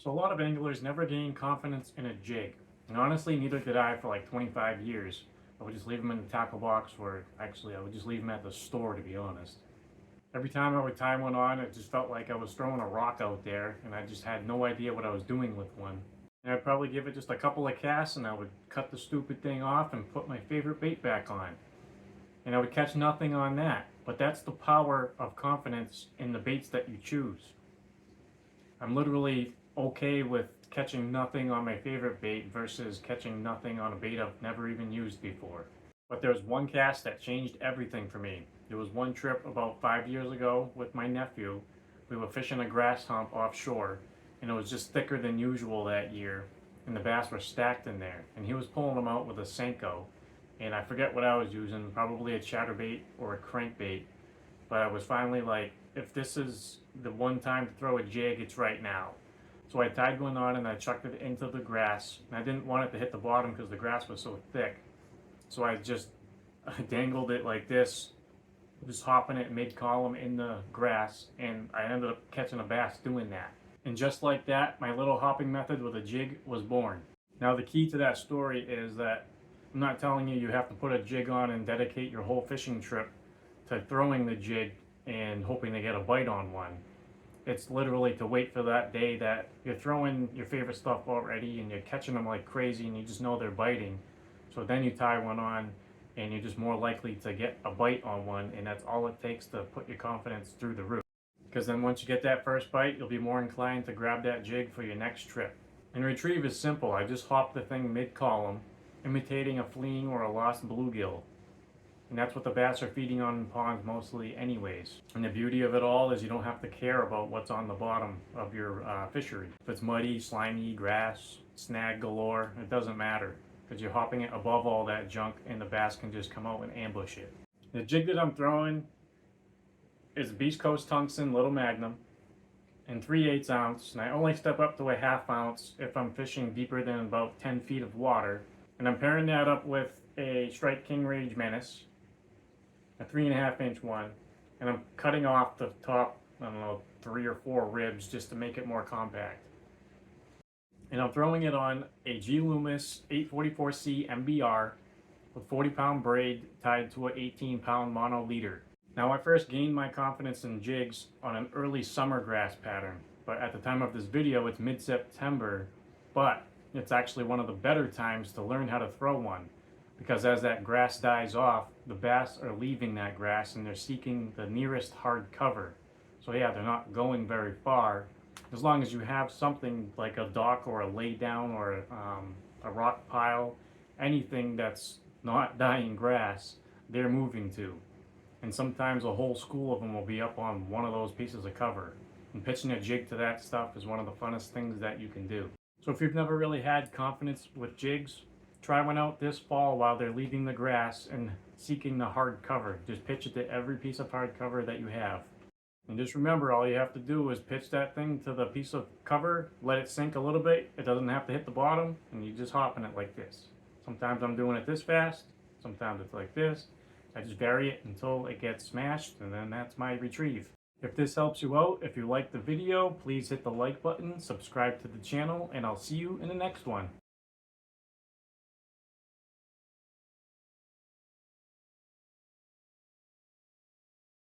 So a lot of anglers never gain confidence in a jig. And honestly, neither did I for like 25 years. I would just leave them in the tackle box, or actually I would just leave them at the store, to be honest. Every time I would tie one on, it just felt like I was throwing a rock out there and I just had no idea what I was doing with one. And I'd probably give it just a couple of casts and I would cut the stupid thing off and put my favorite bait back on. And I would catch nothing on that. But that's the power of confidence in the baits that you choose. I'm literally okay with catching nothing on my favorite bait versus catching nothing on a bait I've never even used before. But there's one cast that changed everything for me. There was one trip about 5 years ago with my nephew. We were fishing a grass hump offshore, and it was just thicker than usual that year, and the bass were stacked in there. And he was pulling them out with a Senko, and I forget what I was using, probably a chatterbait or a crankbait. But I was finally like, if this is the one time to throw a jig, it's right now. So I tied one on and I chucked it into the grass. And I didn't want it to hit the bottom because the grass was so thick. So I just dangled it like this, just hopping it mid-column in the grass, and I ended up catching a bass doing that. And just like that, my little hopping method with a jig was born. Now the key to that story is that I'm not telling you have to put a jig on and dedicate your whole fishing trip to throwing the jig and hoping to get a bite on one. It's literally to wait for that day that you're throwing your favorite stuff already and you're catching them like crazy and you just know they're biting. So then you tie one on and you're just more likely to get a bite on one, and that's all it takes to put your confidence through the roof. Because then once you get that first bite, you'll be more inclined to grab that jig for your next trip. And retrieve is simple. I just hop the thing mid-column, imitating a fleeing or a lost bluegill. And that's what the bass are feeding on in ponds mostly anyways. And the beauty of it all is you don't have to care about what's on the bottom of your fishery. If it's muddy, slimy, grass, snag galore, it doesn't matter, because you're hopping it above all that junk and the bass can just come out and ambush it. The jig that I'm throwing is a Beast Coast Tungsten Little Magnum in 3/8 ounce, and I only step up to a 1/2 ounce if I'm fishing deeper than about 10 feet of water. And I'm pairing that up with a Strike King Range Menace, a 3.5-inch one, and I'm cutting off the top, I don't know, 3 or 4 ribs just to make it more compact. And I'm throwing it on a Loomis 844C MBR with 40-pound braid tied to an 18-pound mono leader. Now I first gained my confidence in jigs on an early summer grass pattern, but at the time of this video it's mid-September, but it's actually one of the better times to learn how to throw one, because as that grass dies off, the bass are leaving that grass and they're seeking the nearest hard cover. So yeah, they're not going very far. As long as you have something like a dock or a laydown or a rock pile, anything that's not dying grass, they're moving to. And sometimes a whole school of them will be up on one of those pieces of cover. And pitching a jig to that stuff is one of the funnest things that you can do. So if you've never really had confidence with jigs, try one out this fall while they're leaving the grass and seeking the hard cover. Just pitch it to every piece of hard cover that you have. And just remember, all you have to do is pitch that thing to the piece of cover, let it sink a little bit. It doesn't have to hit the bottom, and you just hopping it like this. Sometimes I'm doing it this fast, sometimes it's like this. I just vary it until it gets smashed, and then that's my retrieve. If this helps you out, if you liked the video, please hit the like button, subscribe to the channel, and I'll see you in the next one.